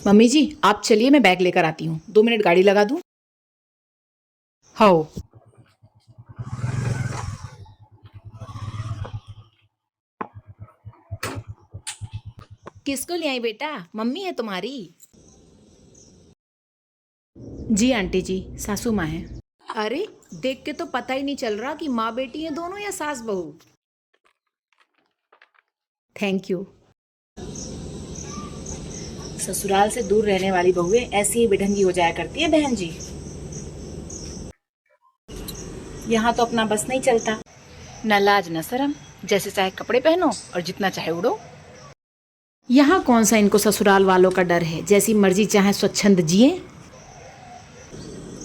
Mummy जी आप चलिए, मैं बैग लेकर आती हूँ। 2 मिनट गाड़ी लगा दूँ। हाँ। किसको ले आई बेटा? मम्मी है तुम्हारी? जी आंटी जी, सासू माँ है। अरे देख के तो पता ही नहीं चल रहा कि माँ बेटी है दोनों या सास बहू। Thank you. ससुराल से दूर रहने वाली बहुएं ऐसी ही बेढंगी हो जाया करती है बहन जी। यहाँ तो अपना बस नहीं चलता, न लाज न शरम, जैसे चाहे कपड़े पहनो और जितना चाहे उड़ो। यहाँ कौन सा इनको ससुराल वालों का डर है, जैसी मर्जी चाहे स्वच्छंद जिए।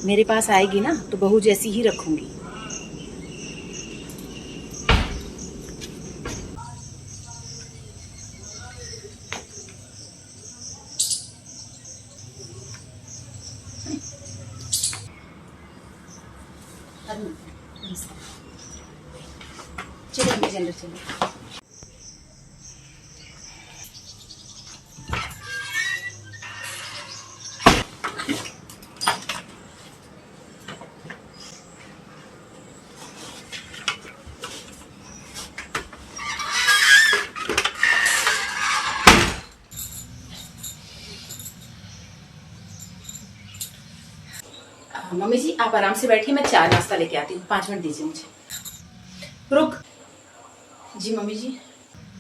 मेरे पास आएगी ना तो बहू जैसी ही रखूंगी। चलो अंदर चलो। मम्मी जी आप आराम से बैठिए, मैं चाय नाश्ता लेके आती हूँ। 5 मिनट दीजिए मुझे। रुक। जी मम्मी जी।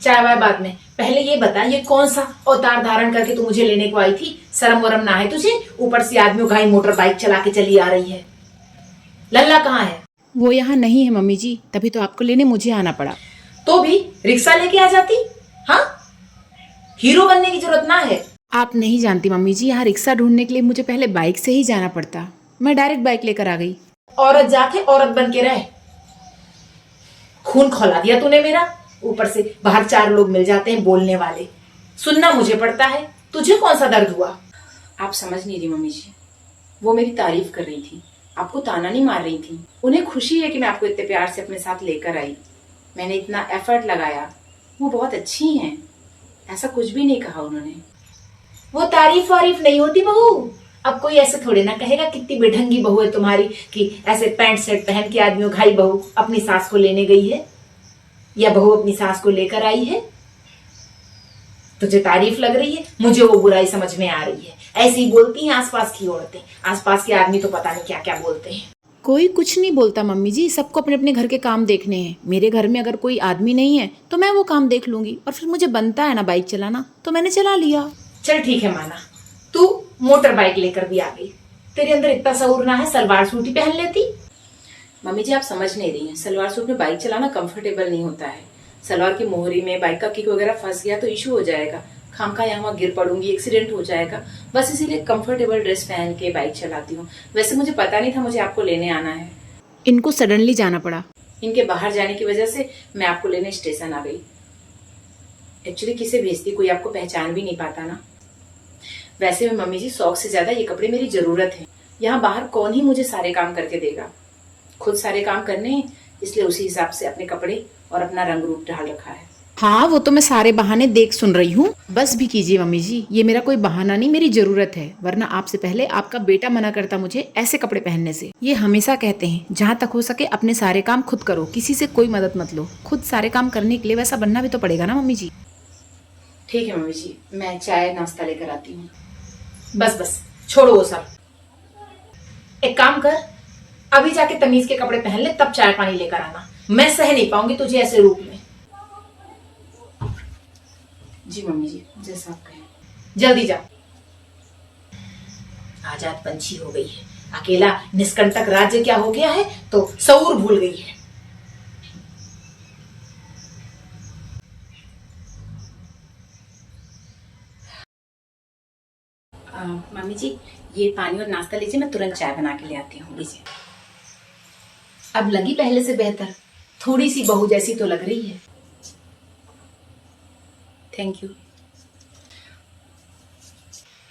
चाय वाय बाद में, पहले ये बता ये कौन सा अवतार धारण करके तू मुझे लेने को आई थी? शर्म वरम ना है तुझे? ऊपर से आदमी घाई मोटर बाइक चला के चली आ रही है। लल्ला कहाँ है? वो यहाँ नहीं है मम्मी जी, तभी तो आपको लेने मुझे आना पड़ा। तो भी रिक्शा लेके आ जाती। हाँ, हीरो बनने की जरूरत ना है। आप नहीं जानती मम्मी जी, यहाँ रिक्शा ढूंढने के लिए मुझे पहले बाइक से ही जाना पड़ता। मैं डायरेक्ट बाइक लेकर आ गई। औरत जाके औरत बन के रहे। खून खौला दिया तूने मेरा। ऊपर से बाहर 4 लोग मिल जाते हैं बोलने वाले, सुनना मुझे पड़ता है। तुझे कौन सा दर्द हुआ? आप समझ नहीं रही मम्मी जी, वो मेरी तारीफ कर रही थी, आपको ताना नहीं मार रही थी। उन्हें खुशी है कि मैं आपको इतने प्यार से अपने साथ लेकर आई। मैंने इतना एफर्ट लगाया। वो बहुत अच्छी हैं, ऐसा कुछ भी नहीं कहा उन्होंने। वो तारीफ वारीफ नहीं होती बहू। अब कोई ऐसे थोड़े ना कहेगा कितनी बेढंगी बहू है तुम्हारी कि ऐसे पैंट शर्ट पहन के आदमियों घाई बहू अपनी सास को लेने गई है या बहू अपनी सास को लेकर आई है। तुझे तारीफ लग रही है, मुझे वो बुराई समझ में आ रही है। ऐसी ही बोलती हैं आसपास की औरतें। आसपास के आदमी तो पता नहीं क्या क्या बोलते हैं। कोई कुछ नहीं बोलता मम्मी जी, सबको अपने अपने घर के काम देखने हैं। मेरे घर में अगर कोई आदमी नहीं है तो मैं वो काम देख लूंगी, और फिर मुझे बनता है ना बाइक चलाना तो मैंने चला लिया। चल ठीक है माना, तू मोटर बाइक लेकर भी आ गई। तेरे अंदर इतना शऊर ना है, सलवार सूट ही पहन लेती। मम्मी जी आप समझ नहीं रही हैं, सलवार सूट में बाइक चलाना कंफर्टेबल नहीं होता है। सलवार की मोहरी में बाइक का किक वगैरह फंस गया तो इशू हो जाएगा, खामखा यहाँ वहाँ गिर पड़ूंगी, एक्सीडेंट हो जाएगा। बस इसीलिए कंफर्टेबल ड्रेस पहन के बाइक चलाती हूँ। वैसे मुझे पता नहीं था मुझे आपको लेने आना है। इनको सडनली जाना पड़ा। इनके बाहर जाने की वजह से मैं आपको लेने स्टेशन आ गई। एक्चुअली किसे भेजती, कोई आपको पहचान भी नहीं पाता ना। वैसे में मम्मी जी शौक से ज्यादा ये कपड़े मेरी जरूरत है। यहाँ बाहर कौन ही मुझे सारे काम करके देगा, खुद सारे काम करने हैं, इसलिए उसी हिसाब से अपने कपड़े और अपना रंग रूप ढाल रखा है। हाँ वो तो मैं सारे बहाने देख सुन रही हूँ। बस भी कीजिए मम्मी जी, ये मेरा कोई बहाना नहीं, मेरी जरूरत है। वरना आपसे पहले आपका बेटा मना करता मुझे ऐसे कपड़े पहनने से। ये हमेशा कहते हैं जहाँ तक हो सके अपने सारे काम खुद करो, किसी से कोई मदद मत लो। खुद सारे काम करने के लिए वैसा बनना भी तो पड़ेगा ना मम्मी जी। ठीक है मम्मी जी, मैं चाय नाश्ता लेकर आती हूँ। बस बस छोड़ो वो सब। एक काम कर, अभी जाके तमीज के कपड़े पहन ले, तब चाय पानी लेकर आना। मैं सह नहीं पाऊंगी तुझे ऐसे रूप में। जी मम्मी जी, जैसा आप कहें। जल्दी जा। आजाद पंछी हो गई है, अकेला निष्कंटक राज्य क्या हो गया है तो शऊर भूल गई है। मम्मी जी ये पानी और नाश्ता लीजिए, मैं तुरंत चाय बना के ले आती हूँ। लीजिए। अब लगी पहले से बेहतर, थोड़ी सी बहू जैसी तो लग रही है। Thank you.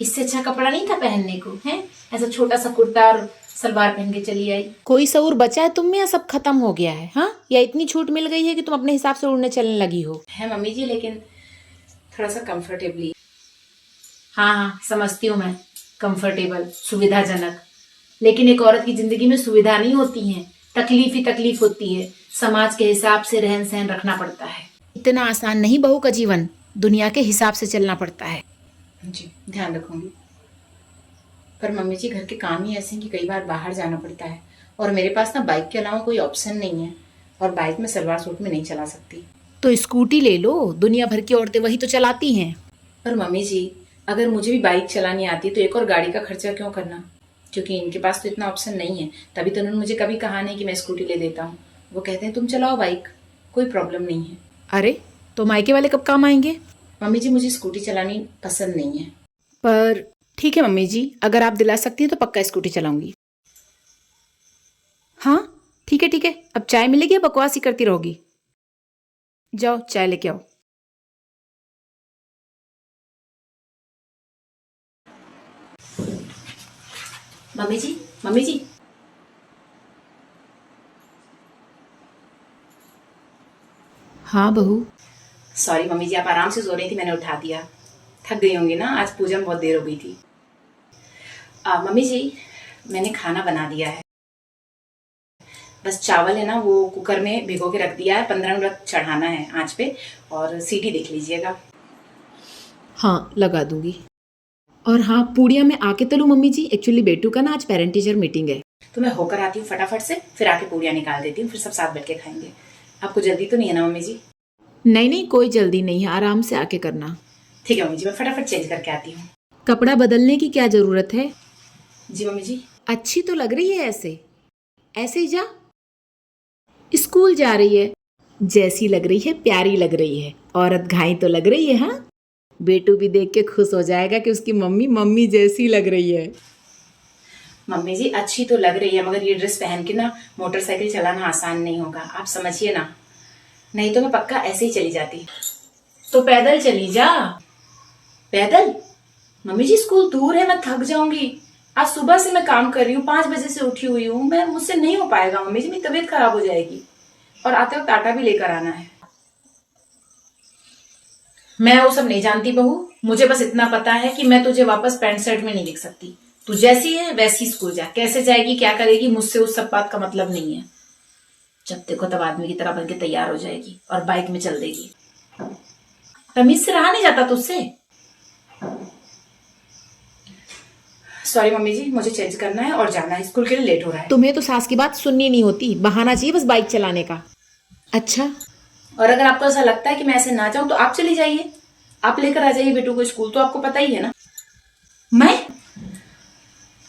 इससे अच्छा कपड़ा नहीं था पहनने को, है? ऐसा छोटा सा कुर्ता और सलवार पहन के चली आई। कोई शऊर बचा है तुम में या सब खत्म हो गया है? हाँ, या इतनी छूट मिल गई है कि तुम अपने हिसाब से उड़ने चलने लगी हो? है मम्मी जी, लेकिन थोड़ा सा कंफर्टेबली। हाँ हाँ, समझती हूँ मैं, कंफर्टेबल, सुविधाजनक। लेकिन एक औरत की जिंदगी में सुविधा नहीं होती है, तकलीफ ही तकलीफ होती है। समाज के हिसाब से रहन सहन रखना पड़ता है। इतना आसान नहीं बहू का जीवन, दुनिया के हिसाब से चलना पड़ता है। जी, ध्यान रखूंगी। पर मम्मी जी, घर के काम ही ऐसे हैं कि कई बार बाहर जाना पड़ता है, और मेरे पास ना बाइक के अलावा कोई ऑप्शन नहीं है, और बाइक में सलवार सूट में नहीं चला सकती। तो स्कूटी ले लो, दुनिया भर की औरतें वही तो चलाती हैं। पर मम्मी जी, अगर मुझे भी बाइक चलानी आती तो एक और गाड़ी का खर्चा क्यों करना? क्योंकि इनके पास तो इतना ऑप्शन नहीं है, तभी तो उन्होंने मुझे कभी कहा नहीं कि मैं स्कूटी ले देता हूँ। वो कहते हैं तुम चलाओ बाइक, कोई प्रॉब्लम नहीं है। अरे तो मायके वाले कब काम आएंगे? मम्मी जी, मुझे स्कूटी चलानी पसंद नहीं है। पर ठीक है मम्मी जी, अगर आप दिला सकती हैं तो पक्का स्कूटी चलाऊंगी। हाँ ठीक है ठीक है, अब चाय मिलेगी या बकवास ही करती रहोगी? जाओ चाय लेके आओ। मम्मी जी, मम्मी जी। हाँ बहू। सॉरी मम्मी जी, आप आराम से सो रही थी, मैंने उठा दिया। थक गई होंगी ना, आज पूजा में बहुत देर हो गई थी। मम्मी जी, मैंने खाना बना दिया है। बस चावल है ना, वो कुकर में भिगो के रख दिया है, 15 मिनट चढ़ाना है आंच पे, और सीटी देख लीजिएगा। हाँ लगा दूंगी। और हाँ, पूड़ियाँ मैं आके तलूं मम्मी जी? एक्चुअली बेटू का ना आज पेरेंट टीचर मीटिंग है। तो मैं होकर आती हूँ फटाफट से, फिर आके पूड़ियाँ निकाल देती हूँ, फिर सब साथ बैठ के खाएंगे। आपको जल्दी तो नहीं है ना मम्मी जी? नहीं नहीं, कोई जल्दी नहीं है, आराम से आके करना। ठीक है मम्मी जी, मैं फटाफट चेंज करके आती हूँ। कपड़ा बदलने की क्या जरूरत है? जी मम्मी जी। अच्छी तो लग रही है ऐसे, ऐसे ही जा। स्कूल जा रही है, जैसी लग रही है प्यारी लग रही है, औरत घाई तो लग रही है। हाँ, बेटू भी देख के खुश हो जाएगा कि उसकी मम्मी मम्मी जैसी लग रही है। मम्मी जी, अच्छी तो लग रही है, मगर ये ड्रेस पहन के ना मोटरसाइकिल चलाना आसान नहीं होगा, आप समझिए ना। नहीं तो मैं पक्का ऐसे ही चली जाती। तो पैदल चली जा। पैदल? मम्मी जी, स्कूल दूर है, मैं थक जाऊंगी। आज सुबह से मैं काम कर रही हूँ, 5 बजे से उठी हुई हूँ, मैं मुझसे नहीं हो पाएगा मम्मी जी, मेरी तबीयत खराब हो जाएगी, और आते वक्त आटा भी लेकर आना है। मैं वो सब नहीं जानती बहू, मुझे बस इतना पता है कि मैं तुझे वापस पैंट शर्ट में नहीं देख सकती। तू जैसी है वैसी स्कूल जा, कैसे जाएगी क्या करेगी मुझसे उस सब बात का मतलब नहीं है। जब देखो तब आदमी की तरह बनके तैयार हो जाएगी और बाइक में चल देगी। तमीज से रहा नहीं जाता तुझसे। सॉरी मम्मी जी, मुझे चेंज करना है और जाना है, स्कूल के लिए लेट हो रहा है। तुम्हें तो सास की बात सुननी नहीं होती, बहाना चाहिए बस बाइक चलाने का। अच्छा, और अगर आपको ऐसा लगता है कि मैं ऐसे ना जाऊं तो आप चली जाइए, आप लेकर आ जाइए बेटू को स्कूल, तो आपको पता ही है ना। मैं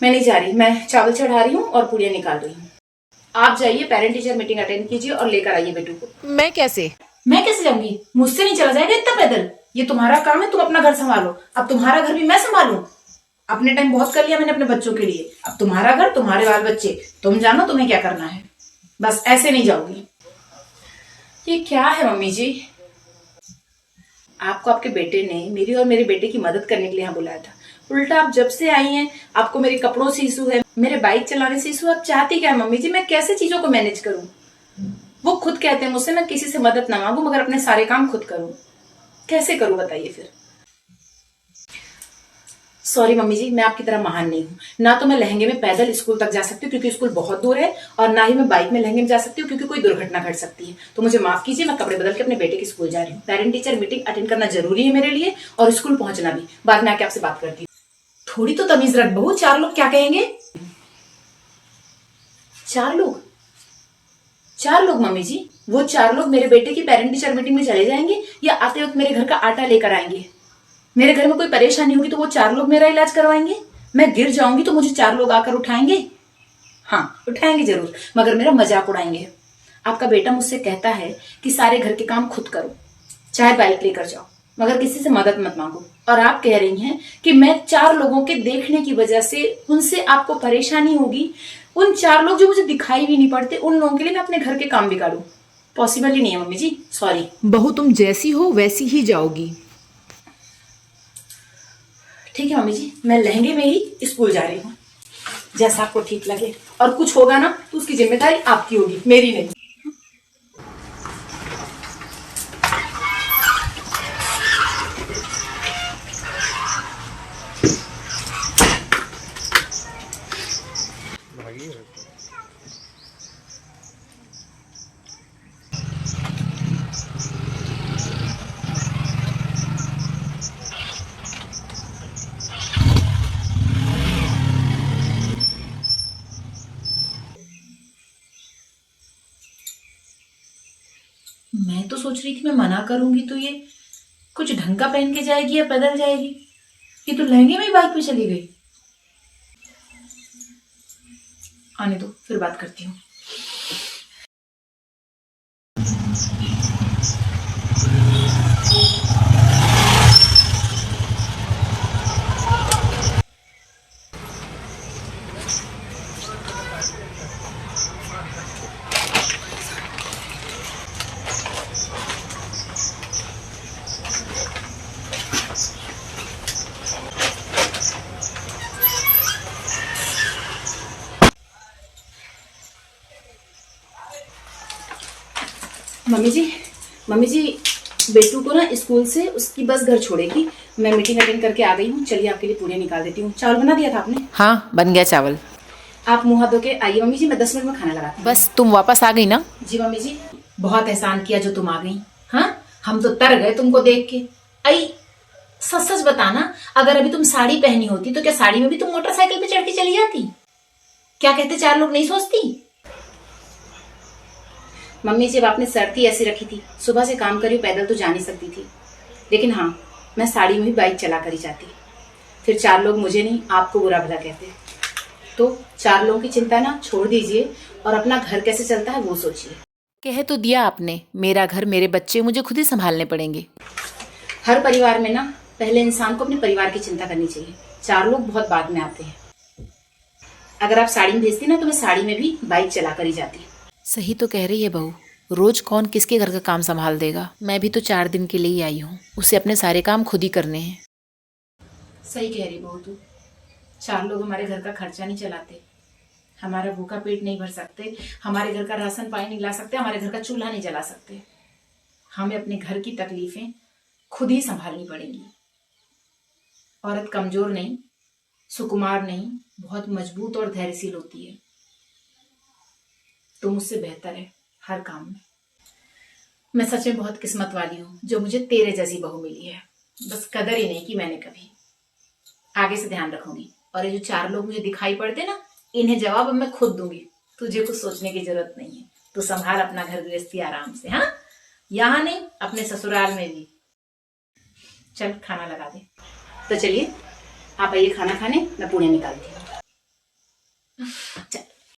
नहीं जा रही, मैं चावल चढ़ा रही हूँ और पूड़ियाँ निकाल रही हूँ। आप जाइए, पेरेंट टीचर मीटिंग अटेंड कीजिए और लेकर आइए बेटू को। मैं कैसे? मैं कैसे जाऊंगी? मुझसे नहीं चला जाएगा इतना पैदल। ये तुम्हारा काम है, तुम अपना घर संभालो। अब तुम्हारा घर भी मैं संभालूं? अपने टाइम बहुत कर लिया मैंने अपने बच्चों के लिए, अब तुम्हारा घर, तुम्हारे बाल बच्चे, तुम जानो तुम्हें क्या करना है। बस ऐसे नहीं जाओगी। ये क्या है मम्मी जी? आपको आपके बेटे ने मेरी और मेरे बेटे की मदद करने के लिए यहाँ बुलाया था, उल्टा आप जब से आई हैं आपको मेरे कपड़ों से इशू है, मेरे बाइक चलाने से इशू। आप चाहती क्या है मम्मी जी? मैं कैसे चीजों को मैनेज करूं? वो खुद कहते हैं मुझसे मैं किसी से मदद ना मांगू मगर अपने सारे काम खुद करूं। कैसे करूं बताइए फिर? सॉरी मम्मी जी, मैं आपकी तरह महान नहीं हूँ। ना तो मैं लहंगे में पैदल स्कूल तक जा सकती हूँ क्योंकि स्कूल बहुत दूर है, और ना ही मैं बाइक में लहंगे में जा सकती हूँ क्योंकि कोई दुर्घटना घट सकती है। तो मुझे माफ कीजिए, मैं कपड़े बदल के अपने बेटे के स्कूल जा रही हूँ। पेरेंट टीचर मीटिंग अटेंड करना जरूरी है मेरे लिए, और स्कूल पहुंचना भी। बाद में आके आपसे बात करती हूँ। थोड़ी तो तमीज रख बहू, 4 लोग क्या कहेंगे? 4 लोग? 4 लोग मम्मी जी? वो 4 लोग मेरे बेटे की पेरेंट टीचर मीटिंग में चले जाएंगे या आते वक्त मेरे घर का आटा लेकर आएंगे? मेरे घर में कोई परेशानी होगी तो वो 4 लोग मेरा इलाज करवाएंगे? मैं गिर जाऊंगी तो मुझे 4 लोग आकर उठाएंगे? हाँ, उठाएंगे जरूर, मगर मेरा मजाक उड़ाएंगे। आपका बेटा मुझसे कहता है कि सारे घर के काम खुद करो, चाहे बाइक लेकर जाओ, मगर किसी से मदद मत मांगो। और आप कह रही हैं कि मैं 4 लोगों के देखने की वजह से उनसे आपको परेशानी होगी। उन 4 लोग जो मुझे दिखाई भी नहीं पड़ते, उन लोगों के लिए मैं अपने घर के काम बिगाड़ू? पॉसिबल ही नहीं है मम्मी जी, सॉरी। बहू तुम जैसी हो वैसी ही जाओगी। ठीक है मम्मी जी, मैं लहंगे में ही स्कूल जा रही हूँ। जैसा आपको ठीक लगे, और कुछ होगा ना तो उसकी जिम्मेदारी आपकी होगी, मेरी नहीं। मैं तो सोच रही थी मैं मना करूंगी तो ये कुछ ढंग का पहन के जाएगी या पैदल जाएगी। ये तो लहंगे में ही बाइक पे चली गई। आने दो, फिर बात करती हूँ। मम्मी जी बेटू को ना स्कूल से उसकी बस घर छोड़ेगी। मैं मीटिंग अटेंड करके आ गई हूँ। चलिए आपके लिए पूड़ियाँ निकाल देती हूँ। चावल बना दिया था आपने? हाँ, बन गया चावल। आप मुँह हाथ धो के आइए मम्मी जी, मैं 10 मिनट में खाना लगाती हूँ। बस तुम वापस आ गई ना? जी मम्मी जी, बहुत एहसान किया जो तुम आ गई। हाँ, हम तो तर गए तुमको देख के। आई सच सच बताना, अगर अभी तुम साड़ी पहनी होती तो क्या साड़ी में भी तुम मोटरसाइकिल पे चढ़ के चली जाती? क्या कहते चार लोग नहीं सोचती? मम्मी जब आपने सर्दी ऐसी रखी थी, सुबह से काम करी पैदल तो जा नहीं सकती थी, लेकिन हाँ मैं साड़ी में भी बाइक चला कर ही जाती। फिर चार लोग मुझे नहीं आपको बुरा भला कहते। तो चार लोगों की चिंता ना छोड़ दीजिए और अपना घर कैसे चलता है वो सोचिए। कह तो दिया आपने, मेरा घर मेरे बच्चे मुझे खुद ही संभालने पड़ेंगे। हर परिवार में ना पहले इंसान को अपने परिवार की चिंता करनी चाहिए, चार लोग बहुत बाद में आते हैं। अगर आप साड़ी में भेजती ना तो मैं साड़ी में भी बाइक चला कर ही जाती। सही तो कह रही है बहू, रोज कौन किसके घर का काम संभाल देगा। मैं भी तो 4 दिन के लिए ही आई हूँ, उसे अपने सारे काम खुद ही करने हैं। सही कह रही बहू तू, चार लोग हमारे घर का खर्चा नहीं चलाते, हमारा भूखा पेट नहीं भर सकते, हमारे घर का राशन पानी नहीं ला सकते, हमारे घर का चूल्हा नहीं जला सकते। हमें अपने घर की तकलीफें खुद ही संभालनी पड़ेंगी। औरत कमजोर नहीं, सुकुमार नहीं, बहुत मजबूत और धैर्यशील होती है। तुम मुझसे बेहतर है हर काम में। मैं सच में बहुत किस्मत वाली हूँ जो मुझे तेरे जैसी बहू मिली है। बस कदर ही नहीं की मैंने कभी। आगे से ध्यान रखूंगी। और ये जो चार लोग मुझे दिखाई पड़ते ना, इन्हें जवाब अब मैं खुद दूंगी। तुझे कुछ सोचने की जरूरत नहीं है। तू संभाल अपना घर गृहस्थी आराम से। हाँ, यहाँ नहीं अपने ससुराल में भी। चल खाना लगा दे। तो चलिए आप आइए खाना खाने, मैं पूड़ियाँ निकालती हूँ।